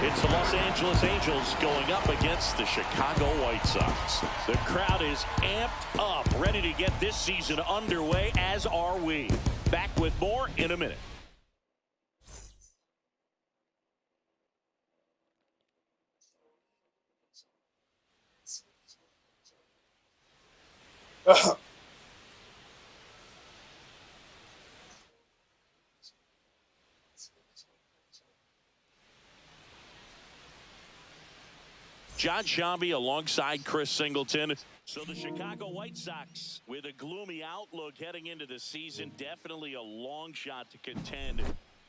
It's the Los Angeles Angels going up against the Chicago White Sox. The crowd is amped up, ready to get this season underway, as are we. Back with more in a minute. John Shambi alongside Chris Singleton. So the Chicago White Sox, with a gloomy outlook heading into the season, definitely a long shot to contend.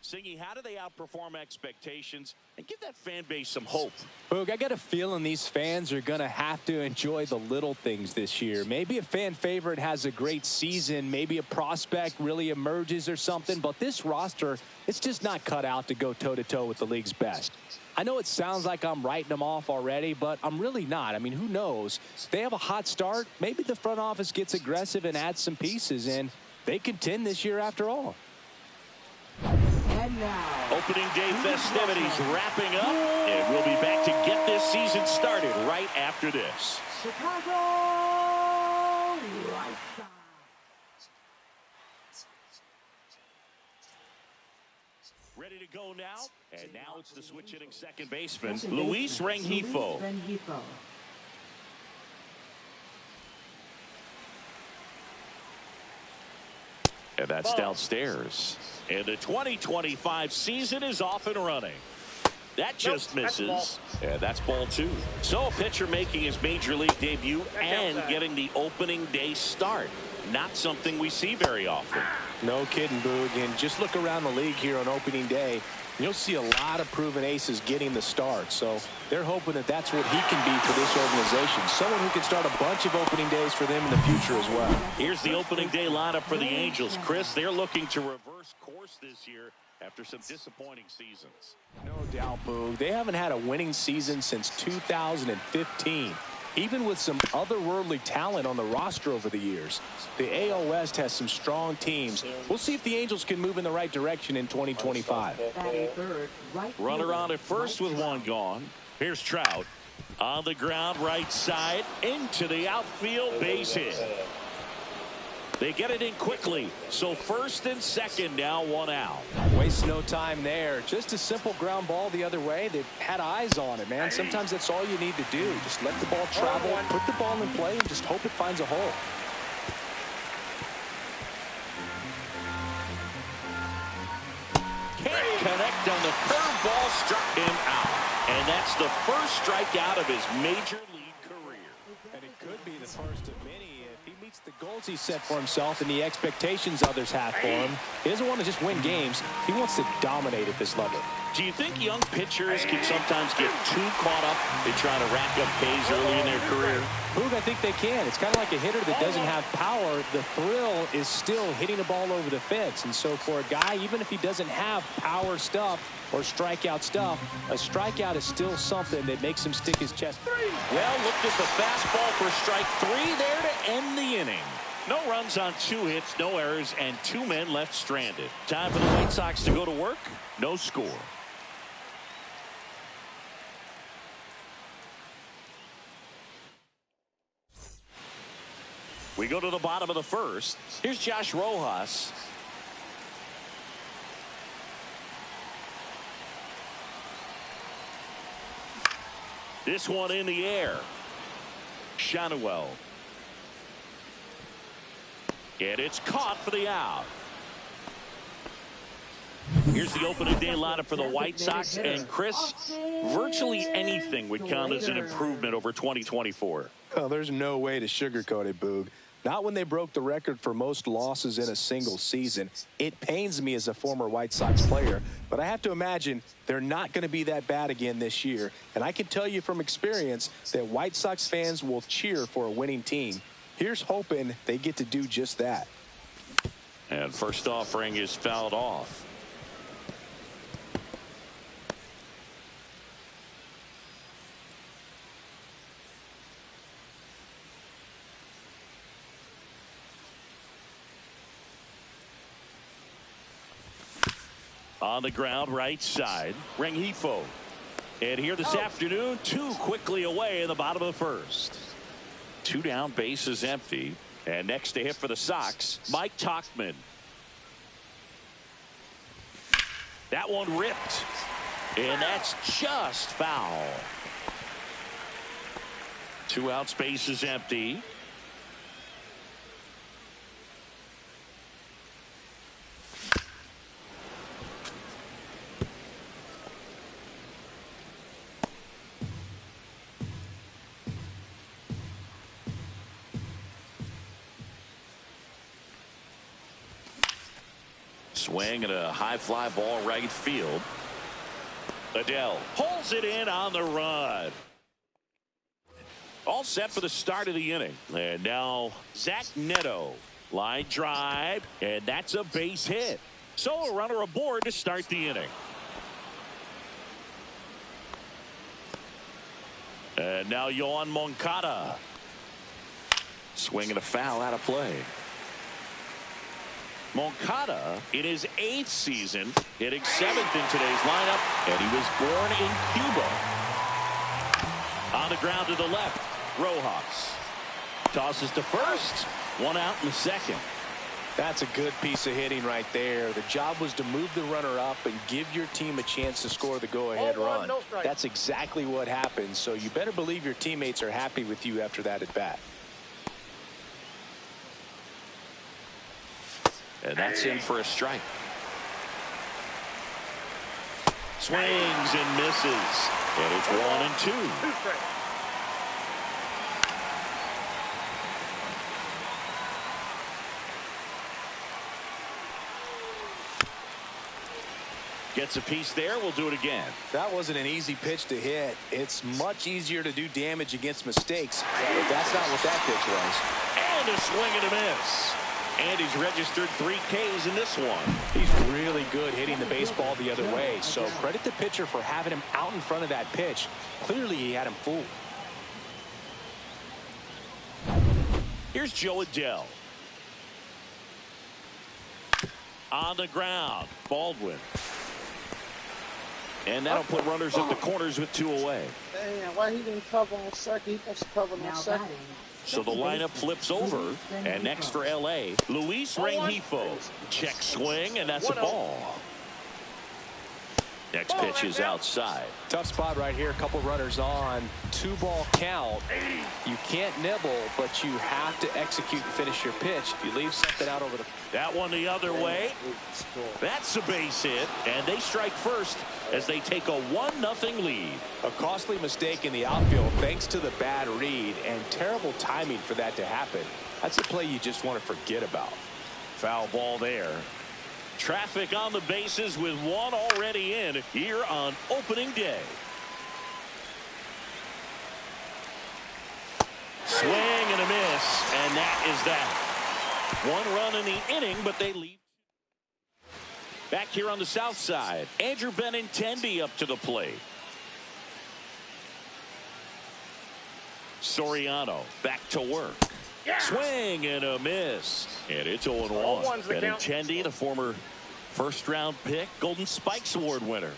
Singy, how do they outperform expectations and give that fan base some hope? Boog, I got a feeling these fans are going to have to enjoy the little things this year. Maybe a fan favorite has a great season. Maybe a prospect really emerges or something. But this roster, it's just not cut out to go toe-to-toe with the league's best. I know it sounds like I'm writing them off already, but I'm really not. I mean, who knows? If they have a hot start, maybe the front office gets aggressive and adds some pieces, and they contend this year after all. And now, opening day festivities wrapping up, and we'll be back to get this season started right after this. Chicago White Sox. Ready to go now, and now it's the switch-hitting second baseman, Luis Rengifo. And that's downstairs. And the 2025 season is off and running. That just misses. And that's ball two. So a pitcher making his major league debut and getting the opening day start. Not something we see very often. No kidding, Boog. And just look around the league here on opening day. You'll see a lot of proven aces getting the start. So they're hoping that that's what he can be for this organization. Someone who can start a bunch of opening days for them in the future as well. Here's the opening day lineup for the Angels. Chris, they're looking to reverse course this year after some disappointing seasons. No doubt, Boog. They haven't had a winning season since 2015. Even with some otherworldly talent on the roster over the years. The AL West has some strong teams. We'll see if the Angels can move in the right direction in 2025. Runner on at first with one gone. Here's Trout. On the ground, right side, into the outfield, base hit. They get it in quickly. So first and second now, one out. Waste no time there. Just a simple ground ball the other way. They've had eyes on it, man. Sometimes that's all you need to do. Just let the ball travel, put the ball in play, and just hope it finds a hole. Can't connect on the curveball, struck him out. And that's the first strikeout of his major league career. And it could be the first of many. If he meets the goals he set for himself and the expectations others have for him, he doesn't want to just win games. He wants to dominate at this level. Do you think young pitchers can sometimes get too caught up in trying to rack up Ks early in their career? Boog, I think they can. It's kind of like a hitter that doesn't have power. The thrill is still hitting the ball over the fence. And so for a guy, even if he doesn't have power stuff or strikeout stuff, a strikeout is still something that makes him stick his chest. Well, looked at the fastball for strike three there to end the inning. No runs on 2 hits, no errors, and 2 men left stranded. Time for the White Sox to go to work. No score. We go to the bottom of the first. Here's Josh Rojas. This one in the air. Shanuel. And it's caught for the out. Here's the opening day lineup for the White Sox. And Chris, virtually anything would count as an improvement over 2024. Oh, there's no way to sugarcoat it, Boog. Not when they broke the record for most losses in a single season. It pains me as a former White Sox player, but I have to imagine they're not going to be that bad again this year. And I can tell you from experience that White Sox fans will cheer for a winning team. Here's hoping they get to do just that. And first offering is fouled off. On the ground, right side, Rengifo. And here this afternoon, 2 quickly away in the bottom of the first. 2 down, bases empty. And next to hit for the Sox, Mike Tauchman. That one ripped. And that's just foul. 2 outs, bases empty. Swing and a high fly ball right field. Adele pulls it in on the run. All set for the start of the inning. And now Zach Neto. Line drive. And that's a base hit. So a runner aboard to start the inning. And now Yohan Moncada. Swing and a foul out of play. Moncada in his 8th season, hitting 7th in today's lineup, and he was born in Cuba. On the ground to the left, Rojas tosses to first, 1 out in the second. That's a good piece of hitting right there. The job was to move the runner up and give your team a chance to score the go-ahead run. That's exactly what happened, so you better believe your teammates are happy with you after that at bat. And that's in for a strike. Swings and misses. And it's 1 and 2. Gets a piece there. We'll do it again. That wasn't an easy pitch to hit. It's much easier to do damage against mistakes, but that's not what that pitch was. And a swing and a miss. And he's registered 3 Ks in this one. He's really good hitting the baseball the other way, so credit the pitcher for having him out in front of that pitch. Clearly, he had him fooled. Here's Joe Adele. On the ground, Baldwin. And that'll put runners at the corners with 2 away. Damn, why he didn't cover on second? He supposed to cover on second. So the lineup flips over, and next for L.A., Luis Rengifo. Check swing, and that's a ball. Next pitch is outside. Tough spot right here. A couple runners on. 2-ball count. You can't nibble, but you have to execute and finish your pitch. If you leave something out over the... That one the other way. That's a base hit, and they strike first as they take a 1-0 lead. A costly mistake in the outfield thanks to the bad read, and terrible timing for that to happen. That's a play you just want to forget about. Foul ball there. Traffic on the bases with 1 already in here on opening day. Swing and a miss, and that is that. 1 run in the inning, but they leave. Back here on the south side, Andrew Benintendi up to the plate. Soriano back to work. Yeah. Swing and a miss. And it's 0-1. Benintendi, the former first-round pick, Golden Spikes Award winner.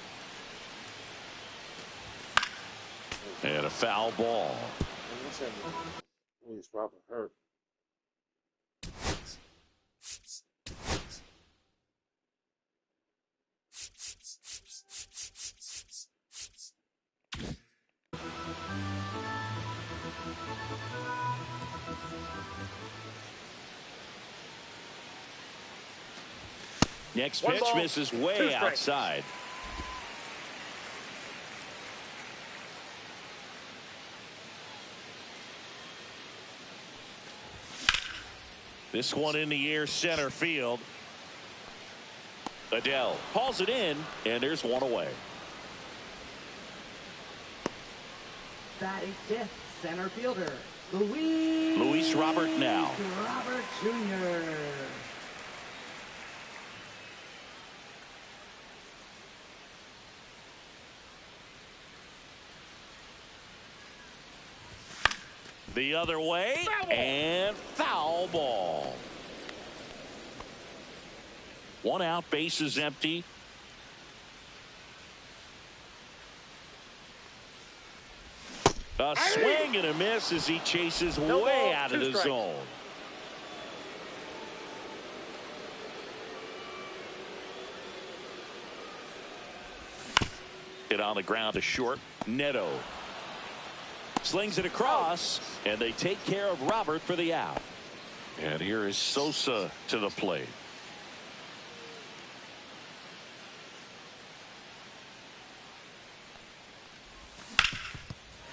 And a foul ball. He's probably hurt. Next pitch misses way outside. This one in the air, center field. Adele hauls it in, and there's one away. Batting fifth, center fielder, Luis Robert now. Robert Jr. The other way, and foul ball. One out, bases empty. A swing and a miss as he chases way out of the zone. Hit on the ground to short. Neto slings it across, and they take care of Robert for the out. And here is Sosa to the plate.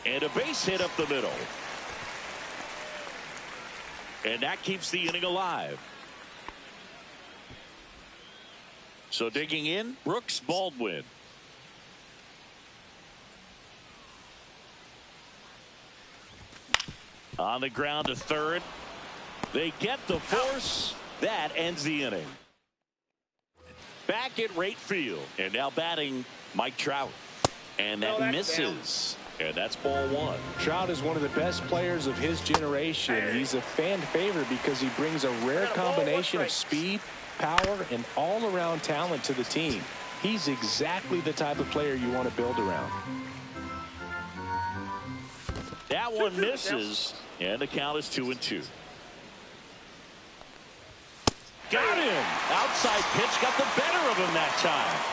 And a base hit up the middle. And that keeps the inning alive. So digging in, Brooks Baldwin. On the ground to third. They get the force. That ends the inning. Back at right field. And now batting Mike Trout. And that misses. And that's ball one. Trout is one of the best players of his generation. He's a fan favorite because he brings a rare combination of speed, power, and all-around talent to the team. He's exactly the type of player you want to build around. That one misses, and the count is 2-2. Got him. Outside pitch got the better of him that time.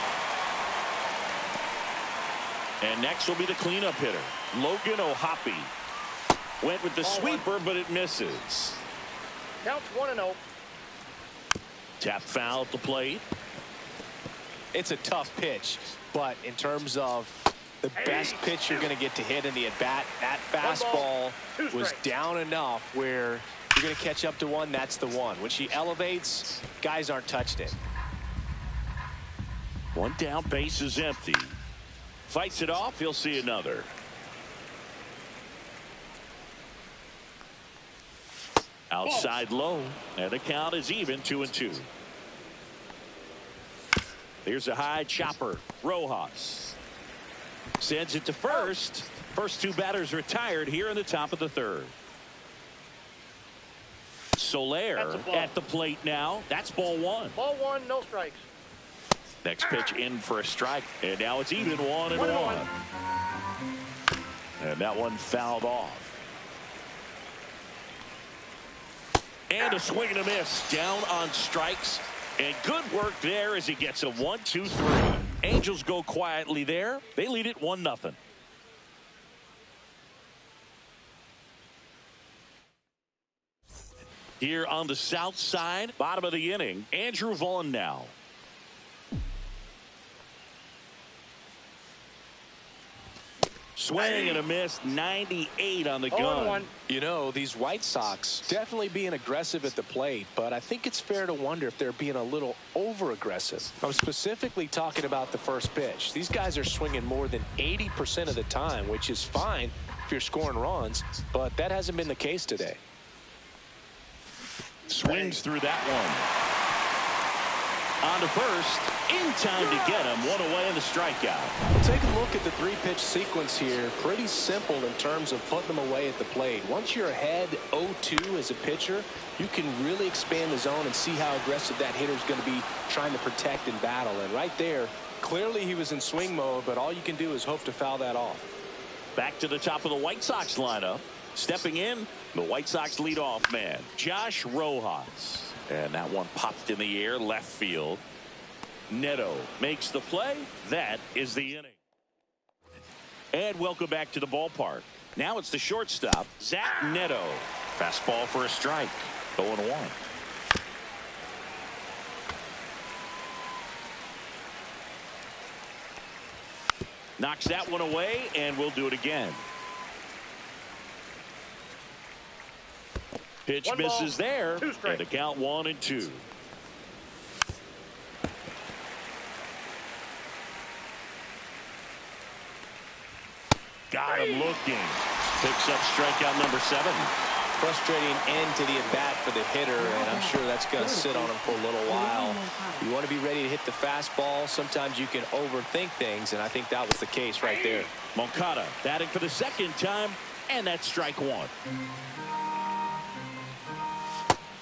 And next will be the cleanup hitter, Logan O'Hoppe. Went with the sweeper, but it misses. Counts 1-0. Tap foul at the plate. It's a tough pitch, but in terms of the best pitch you're going to get to hit in the at-bat, that fastball was down enough where you're going to catch up to one. That's the one. When she elevates, guys aren't touched it. One down, base is empty. Fights it off, he'll see another. Outside low, and the count is even, 2-2. Here's a high chopper. Rojas sends it to first. First two batters retired here in the top of the third. Soler at the plate now. That's ball one. Ball one, no strikes. Next pitch in for a strike, and now it's even 1-1. And that one fouled off. And a swing and a miss down on strikes. And good work there as he gets a 1-2-3. Angels go quietly there. They lead it 1-0. Here on the south side, bottom of the inning, Andrew Vaughn now. Swing and a miss, 98 on the gun. You know, these White Sox definitely being aggressive at the plate, but I think it's fair to wonder if they're being a little over-aggressive. I'm specifically talking about the first pitch. These guys are swinging more than 80% of the time, which is fine if you're scoring runs, but that hasn't been the case today. Swings through that one. On to first, in time to get him. One away in the strikeout. Take a look at the three-pitch sequence here. Pretty simple in terms of putting them away at the plate. Once you're ahead 0-2 as a pitcher, you can really expand the zone and see how aggressive that hitter is going to be trying to protect and battle. And right there, clearly he was in swing mode, but all you can do is hope to foul that off. Back to the top of the White Sox lineup. Stepping in, the White Sox leadoff man, Josh Rojas. And that one popped in the air, left field. Neto makes the play. That is the inning. And welcome back to the ballpark. Now it's the shortstop, Zach Neto. Fastball for a strike. 0-1. Knocks that one away, and we'll do it again. Pitch misses there, and the count 1-2. Got him looking. Picks up strikeout number 7. Frustrating end to the at-bat for the hitter, and I'm sure that's going to sit on him for a little while. You want to be ready to hit the fastball. Sometimes you can overthink things, and I think that was the case right there. Moncada batting for the second time, and that's strike 1.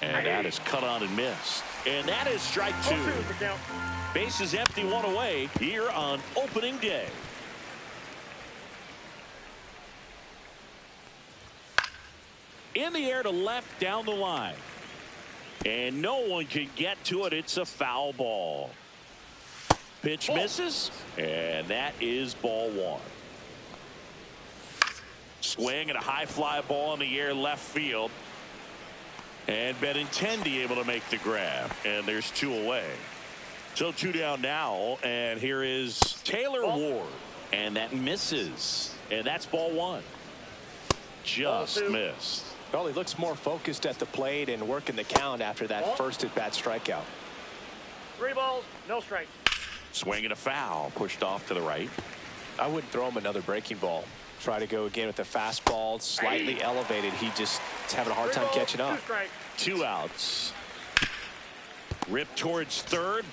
And that is cut on and missed. And that is strike 2. Bases empty, 1 away here on opening day. In the air to left down the line. And no one can get to it. It's a foul ball. Pitch misses. And that is ball 1. Swing and a high fly ball in the air left field. And Benintendi able to make the grab. And there's 2 away. So 2 down now. And here is Taylor Ward. And that misses. And that's ball 1. Just missed. Well, he looks more focused at the plate and working the count after that first at-bat strikeout. 3 balls, no strike. Swing and a foul. Pushed off to the right. I wouldn't throw him another breaking ball. Try to go again with the fastball, slightly elevated. He just is having a hard time catching up. 2 outs. Ripped towards third.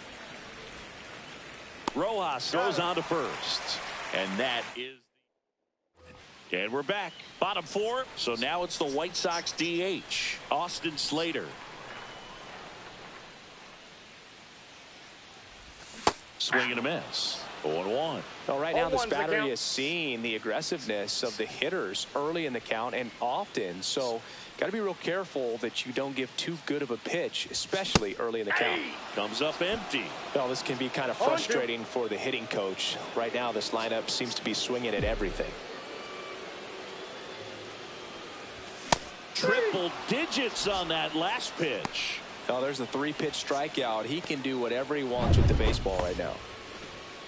Rojas throws on to first. And that is... And we're back. Bottom 4. So now it's the White Sox DH, Austin Slater. Swing and a miss. 0-1. Well, right now this battery is seeing the aggressiveness of the hitters early in the count and often. So got to be real careful that you don't give too good of a pitch, especially early in the count. Comes up empty. Well, this can be kind of frustrating for the hitting coach. Right now this lineup seems to be swinging at everything. Triple digits on that last pitch. Oh, there's a 3-pitch strikeout. He can do whatever he wants with the baseball right now.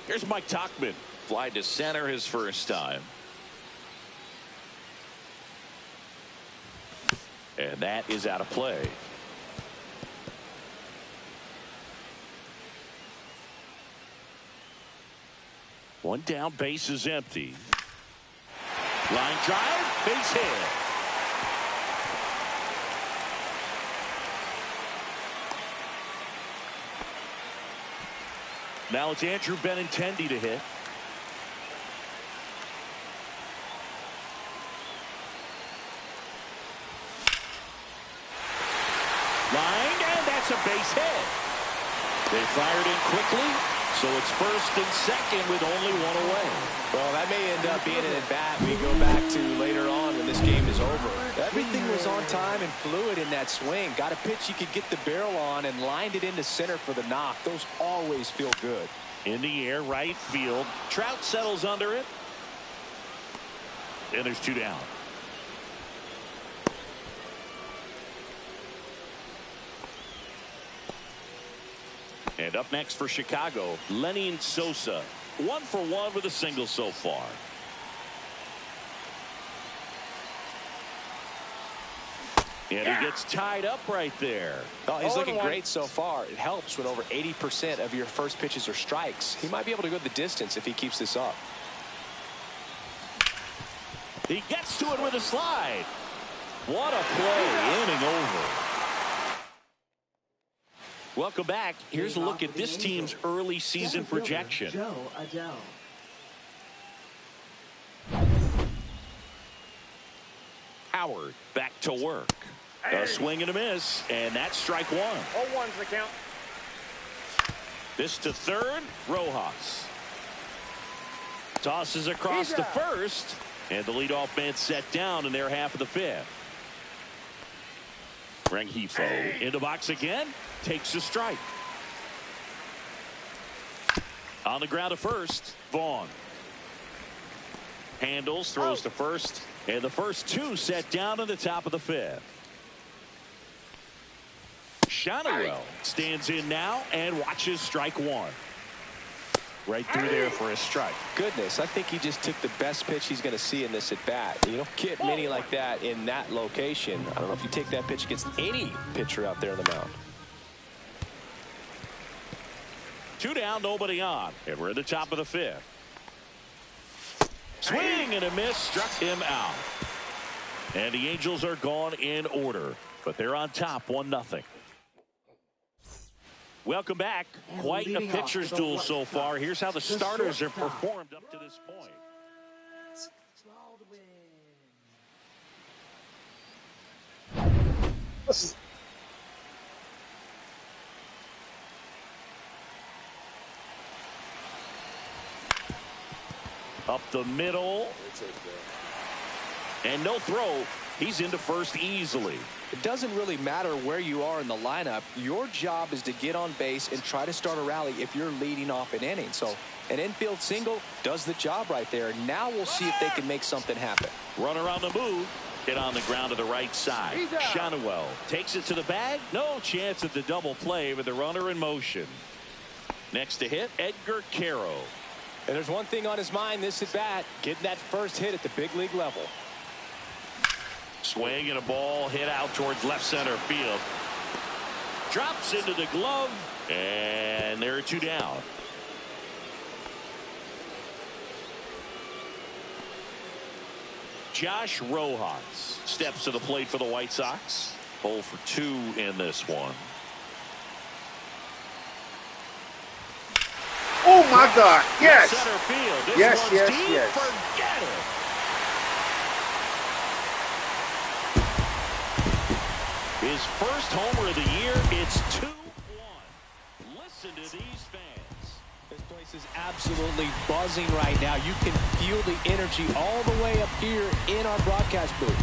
Here's Mike Tauchman. Fly to center his first time. And that is out of play. One down, base is empty. Line drive, base hit. Now it's Andrew Benintendi to hit. Lined, and that's a base hit. They fired in quickly, so it's first and second with only 1 away. Well, that may end up being an at-bat we go back to later on when this game is over. Everything was on time and fluid in that swing. Got a pitch you could get the barrel on and lined it into center for the knock. Those always feel good. In the air, right field. Trout settles under it. And there's 2 down. And up next for Chicago, Lenny Sosa. 1 for 1 with a single so far. And he gets tied up right there. Oh, he's looking great so far. It helps when over 80% of your first pitches are strikes. He might be able to go the distance if he keeps this up. He gets to it with a slide. What a play. Inning over. Welcome back. Here's a look at this team's early season projection. Howard back to work. A swing and a miss, and that's strike 1. 0-1's the count. This to third, Rojas. Tosses across to first, and the leadoff man set down in their half of the 5th. Rengifo in the box again, takes a strike. On the ground to first, Vaughn. Handles, throws to first, and the first 2 set down in the top of the 5th. Shonowell stands in now and watches strike 1. Right through there for a strike. Goodness, I think he just took the best pitch he's going to see in this at-bat. You don't get many like that in that location. I don't know if you take that pitch against any pitcher out there on the mound. 2 down, nobody on. And we're at the top of the 5th. Swing and a miss, struck him out. And the Angels are gone in order, but they're on top 1-0. Welcome back. Quite a pitcher's duel so far. Here's how the starters have performed up to this point. Up the middle. And no throw. He's into first easily. It doesn't really matter where you are in the lineup. Your job is to get on base and try to start a rally if you're leading off an inning. So an infield single does the job right there. Now we'll see if they can make something happen. Runner on the move. Hit on the ground to the right side. Shonewell takes it to the bag. No chance at the double play with the runner in motion. Next to hit, Edgar Caro. And there's one thing on his mind this at bat, getting that first hit at the big league level. Swing and a ball hit out towards left center field. Drops into the glove, and there are 2 down. Josh Rojas steps to the plate for the White Sox. 0 for 2 in this one. Oh my God! Yes. Center field. This Yes, one's yes, deep. yes. Forget it. His first homer of the year. It's 2-1. Listen to these fans. This place is absolutely buzzing right now. You can feel the energy all the way up here in our broadcast booth.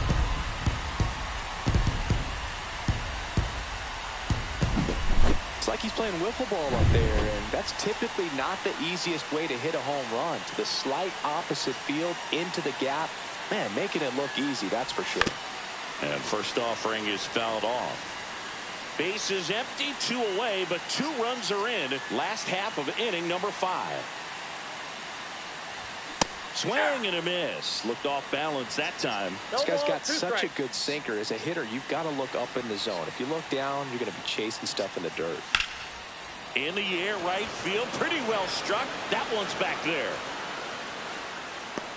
It's like he's playing wiffle ball up there, and that's typically not the easiest way to hit a home run. To the slight opposite field, into the gap. Man, making it look easy, that's for sure. And first offering is fouled off. Base is empty, 2 away, but 2 runs are in. Last half of inning number 5. Swing and a miss. Looked off balance that time. This guy's got such a good sinker. As a hitter, you've got to look up in the zone. If you look down, you're going to be chasing stuff in the dirt. In the air, right field. Pretty well struck. That one's back there.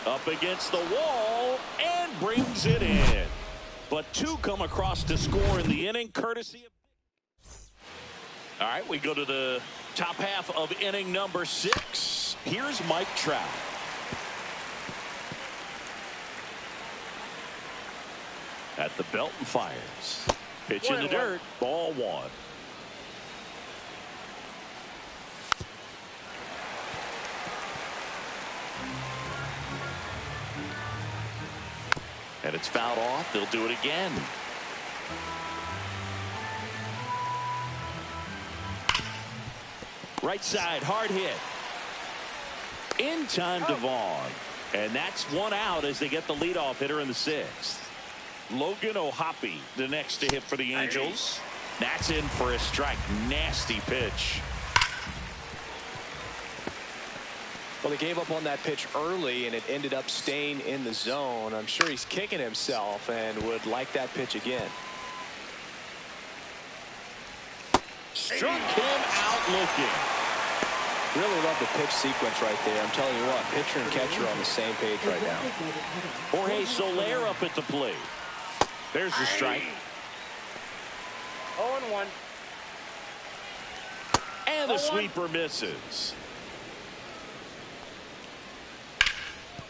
Up against the wall and brings it in. But 2 come across to score in the inning, courtesy of... All right, we go to the top half of inning number 6. Here's Mike Trout. At the belt and fires. Pitch in the dirt. Ball 1. And it's fouled off. They'll do it again. Right side, hard hit. In time to Vaughn. And that's 1 out as they get the leadoff hitter in the 6th. Logan O'Hoppe, the next to hit for the Angels. That's in for a strike. Nasty pitch. Well, he gave up on that pitch early, and it ended up staying in the zone. I'm sure he's kicking himself and would like that pitch again. Struck him out looking. Really love the pitch sequence right there. I'm telling you what, pitcher and catcher on the same page right now. Jorge Soler up at the plate. There's the strike. 0-1. And the sweeper misses.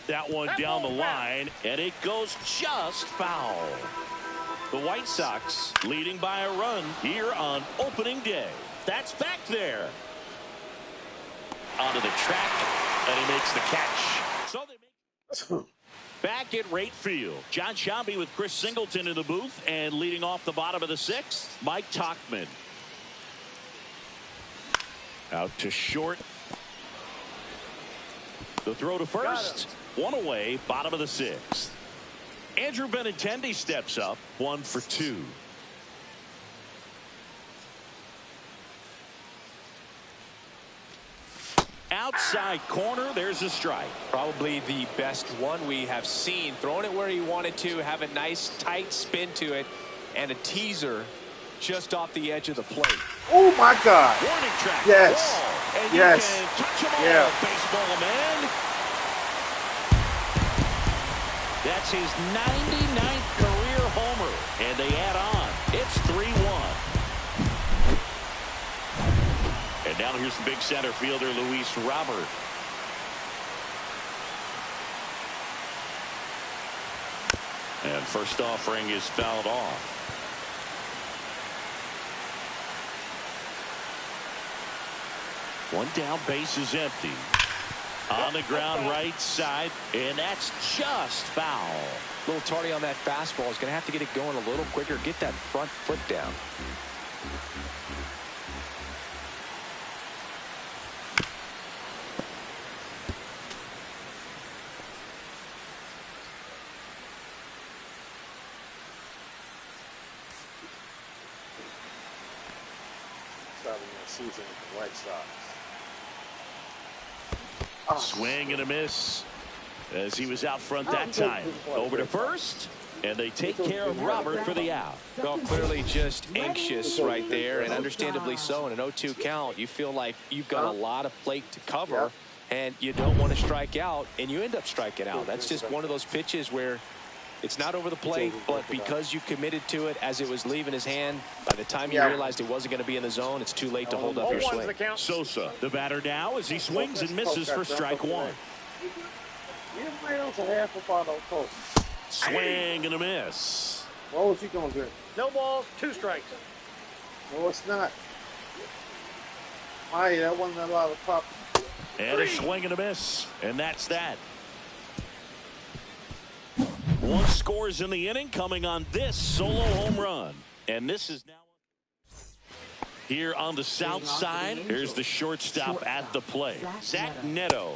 That one down the line, and it goes just foul. The White Sox leading by a run here on opening day. That's back there. Onto the track, and he makes the catch. So they make back at right field. John Shambi with Chris Singleton in the booth, and leading off the bottom of the 6th, Mike Tauchman. Out to short. The throw to first. 1 away, bottom of the 6th. Andrew Benintendi steps up, 1 for 2. Out outside corner. There's a strike. Probably the best one we have seen. Throwing it where he wanted to, have a nice tight spin to it, and a teaser just off the edge of the plate. Oh my God! Warning track. Yes. Ball, and Yes. you can touch them all, Yeah. baseball man. That's his 99th career homer, and they add on. It's 3-1. And now here's the big center fielder, Luis Robert. And first offering is fouled off. One down, base is empty. On the ground, right side, and that's just foul. A little tardy on that fastball. Is going to have to get it going a little quicker. Get that front foot down. Starting the season with the White Sox. Swing and a miss as he was out front that time. Over to first, and they take care of Robert for the out. Well, clearly just anxious right there, and understandably so. In an 0-2 count, you feel like you've got a lot of plate to cover, and you don't want to strike out, and you end up striking out. That's just one of those pitches where it's not over the plate, but because you committed to it as it was leaving his hand, by the time you realized it wasn't going to be in the zone, it's too late to hold up your swing. Sosa, the batter now, as he swings and misses for strike one. Swing and a miss. What was he going to do? No balls, 2 strikes. No, it's not. That wasn't a lot of pop. And a swing and a miss, and that's that. One scores in the inning coming on this solo home run. And this is now here on the south side. Here's the shortstop at the plate, Zach Neto.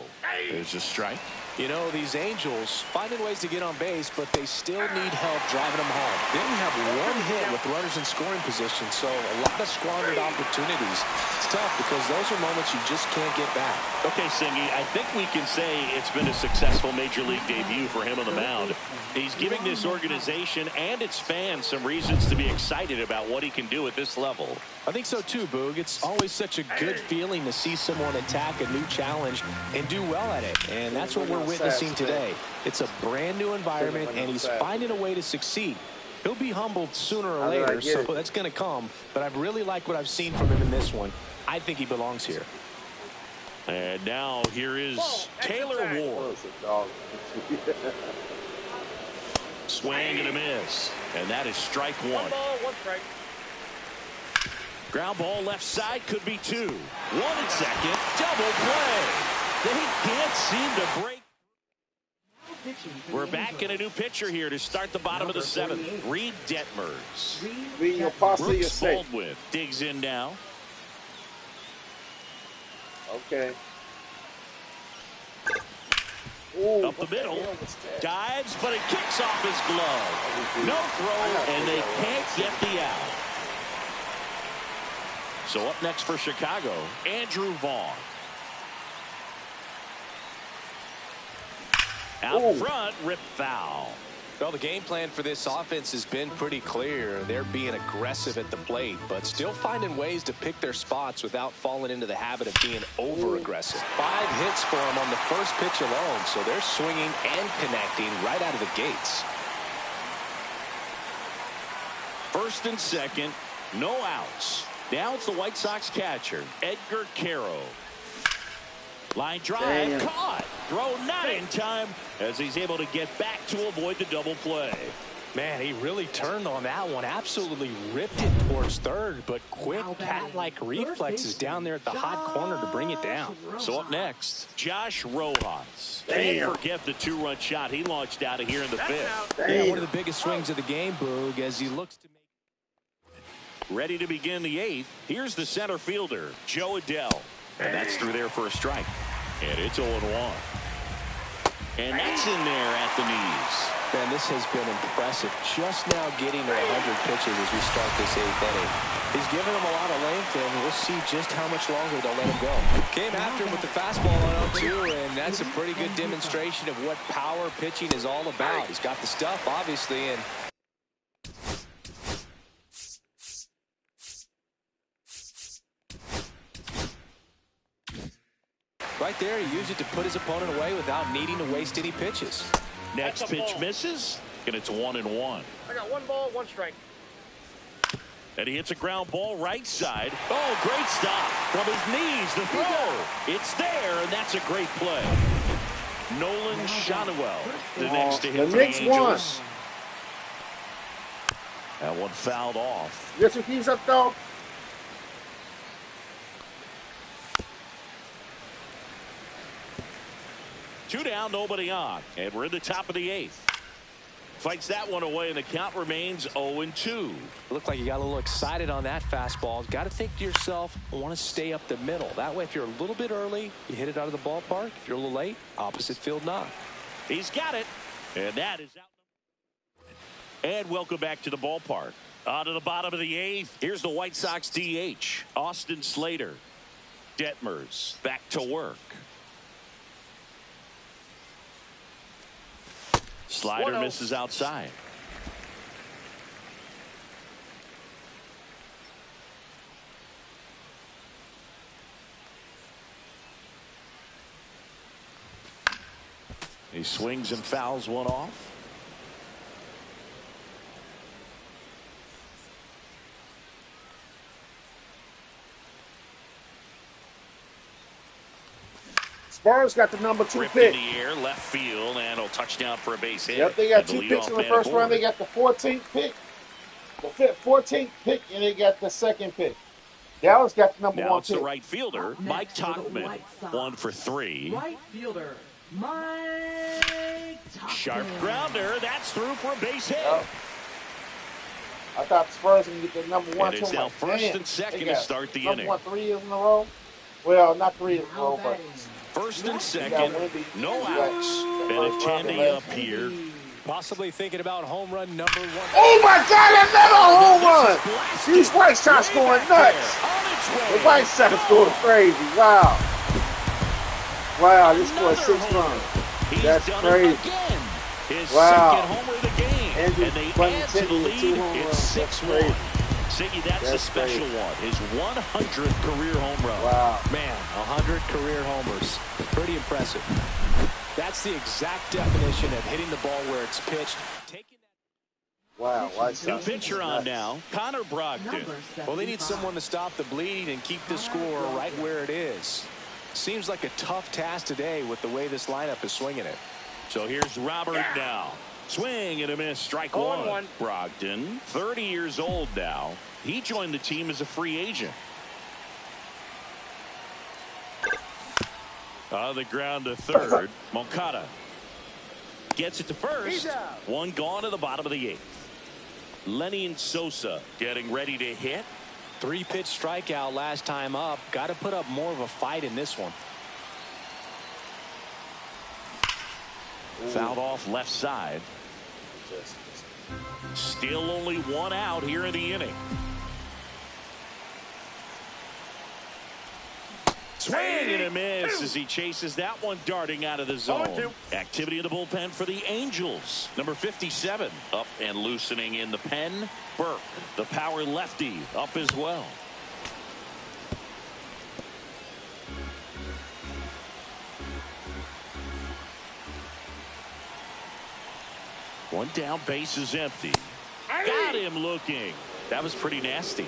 There's a strike. You know, these Angels finding ways to get on base, but they still need help driving them home. They only have one hit with runners in scoring position, so a lot of squandered opportunities. It's tough because those are moments you just can't get back. Okay, Singy, I think we can say it's been a successful Major League debut for him on the mound. He's giving this organization and its fans some reasons to be excited about what he can do at this level. I think so too, Boog. It's always such a good feeling to see someone attack a new challenge and do well at it. And that's what we're witnessing today. It's a brand new environment, and he's finding a way to succeed. He'll be humbled sooner or later, so that's going to come. But I really like what I've seen from him in this one. I think he belongs here. And now here is Taylor Ward. Swing and a miss. And that is strike one. 1 ball, 1 strike. Ground ball left side, could be 2. 1 and second. Double play. They can't seem to break. We're back in a new pitcher here to start the bottom of the 7th. Reed Detmers. Brooks Baldwin digs in now. Okay. Up the middle. Dives, but it kicks off his glove. No throw, and they can't get the out. So up next for Chicago, Andrew Vaughn. Out front, rip foul. Well, the game plan for this offense has been pretty clear. They're being aggressive at the plate, but still finding ways to pick their spots without falling into the habit of being over-aggressive. 5 hits for them on the first pitch alone, so they're swinging and connecting right out of the gates. First and second, no outs. Now it's the White Sox catcher, Edgar Caro. Line drive, caught. Throw not in time as he's able to get back to avoid the double play. Man, he really turned on that one. Absolutely ripped it towards third, but quick cat-like reflexes down there at the hot corner to bring it down. So up next, Josh Rojas. Can't forget the 2-run shot he launched out of here in the 5th. Yeah, one of the biggest swings of the game, Boog, as he looks to make. Ready to begin the 8th. Here's the center fielder, Joe Adell. And that's through there for a strike. And it's 0-1. And that's in there at the knees. Man, this has been impressive. Just now getting to 100 pitches as we start this 8th inning. He's giving them a lot of length, and we'll see just how much longer they'll let him go. Came after him with the fastball on 0-2, and that's a pretty good demonstration of what power pitching is all about. He's got the stuff, obviously, and right there, he used it to put his opponent away without needing to waste any pitches. Next pitch misses, and it's 1-1. I got 1 ball, 1 strike. And he hits a ground ball right side. Oh, great stop. From his knees, the throw. It's there, and that's a great play. Nolan Shotwell, the next to hit for the Angels. That one fouled off. Get your keys up, though. Two down, nobody on. And we're in the top of the 8th. Fights that one away, and the count remains 0-2. Looked like you got a little excited on that fastball. Got to think to yourself, I want to stay up the middle. That way, if you're a little bit early, you hit it out of the ballpark. If you're a little late, opposite field knock. He's got it, and that is out. And welcome back to the ballpark. On to the bottom of the 8th. Here's the White Sox DH, Austin Slater. Detmers back to work. Slider misses outside. He swings and fouls one off. Spurs got the number 2 Ripped pick. in the air, left field, and a touchdown for a base hit. Yep, they got 2 picks in the first round. They got the 14th pick, the 14th pick, and they got the 2nd pick. Dallas got the number 1 it's pick. the right fielder, Mike Tauchman, 1 for 3. Right fielder, Mike Tauchman. Sharp grounder, that's through for a base hit. Yep. I thought the Spurs would get the number 1. And it's now first and second to start the inning. Number 1 3 years in a row. Well, not 3 in a row, but first and second, no outs. Benintendi up here. Possibly thinking about home run number 1. oh my God, another home run! These White Sox going nuts. The White Sox going crazy. Wow. Wow, this scored 6 runs. That's crazy. His Wow. second homer of the game. And they add to the lead. It's 6-1. Siggy, that's a special crazy. one. His 100th career home run. Wow. Man, 100 career homers. Pretty impressive. That's the exact definition of hitting the ball where it's pitched. Wow, White New Sox. pitcher on now, Connor Brogdon. Well, they need someone to stop the bleeding and keep the score right where it is. Seems like a tough task today with the way this lineup is swinging it. So here's Robert now. Swing and a miss, strike 1. Brogdon, 30 years old now. He joined the team as a free agent. On the ground to third, Moncada gets it to first. 1 gone to the bottom of the 8th. Lenny and Sosa getting ready to hit. 3-pitch strikeout last time up. Got to put up more of a fight in this one. Fouled off left side. Still only 1 out here in the inning. Swing and a miss as he chases that one darting out of the zone. Activity in the bullpen for the Angels. Number 57 up and loosening in the pen. Burke, the power lefty, up as well. One down, base is empty. Got him looking. That was pretty nasty.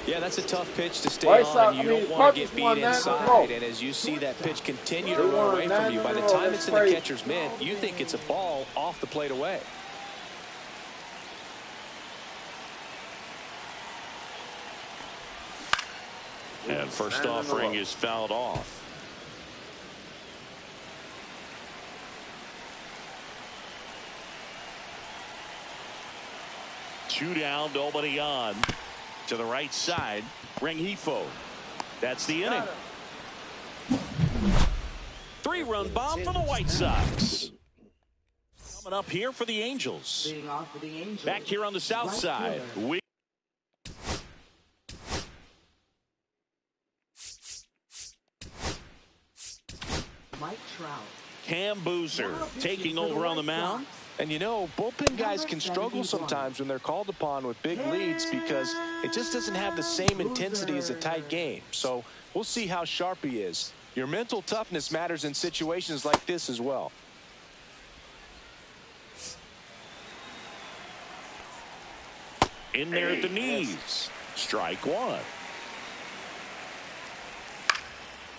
Yeah, that's a tough pitch to stay White on. Sox, You don't want to get beat inside. And as you see that pitch continue to run away from you, by the time it's in the catcher's mitt, you think it's a ball off the plate away. And first offering is fouled off. Two down, nobody on. To the right side, Rengifo. That's the inning. 3-run bomb for the White Sox. Coming up here for the Angels. Leading off for the Angels. Back here on the south side. Mike Trout. Cam Boozer taking over on the mound. And you know, bullpen guys can struggle sometimes when they're called upon with big leads because it just doesn't have the same intensity as a tight game. So we'll see how sharp he is. Your mental toughness matters in situations like this as well. In there at the knees. Strike one.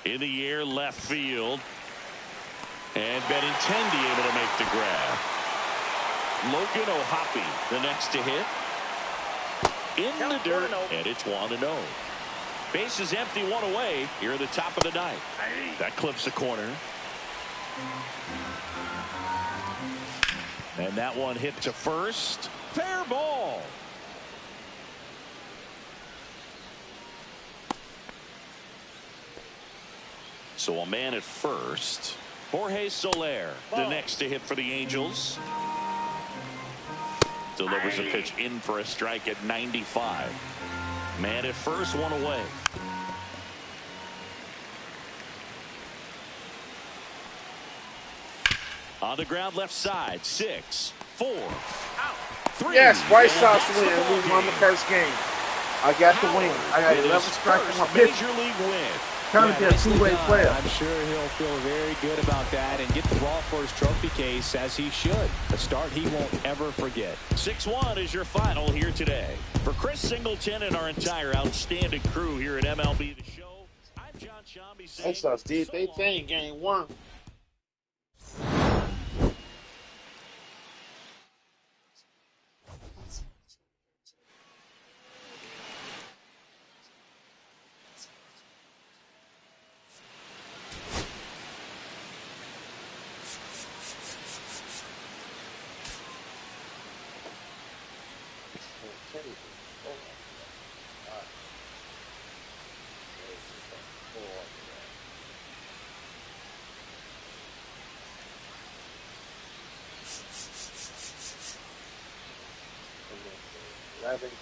In the air, left field. And Benintendi able to make the grab. Logan O'Hoppe, the next to hit. In the dirt, and it's 1-0. Base is empty, one away here at the top of the ninth. That clips the corner. And that one hit to first. Fair ball. So a man at first. Jorge Soler, the next to hit for the Angels. Delivers a pitch in for a strike at 95. Man at first, one away. On the ground, left side, 6, 4, 3. Yes, Whitesox win. We won the first game. I got the win. I got 11 strikes on my pitch. Major league win. Trying to be a two-way player. I'm sure he'll feel very good about that and get the ball for his trophy case as he should. A start he won't ever forget. 6-1 is your final here today. For Chris Singleton and our entire outstanding crew here at MLB The Show, I'm John Shambi saying Whitesox did they thing game one.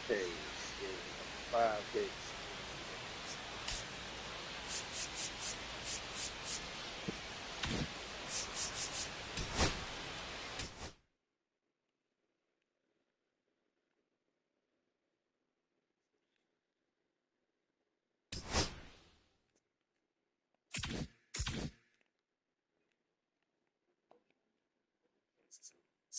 K in 5 games.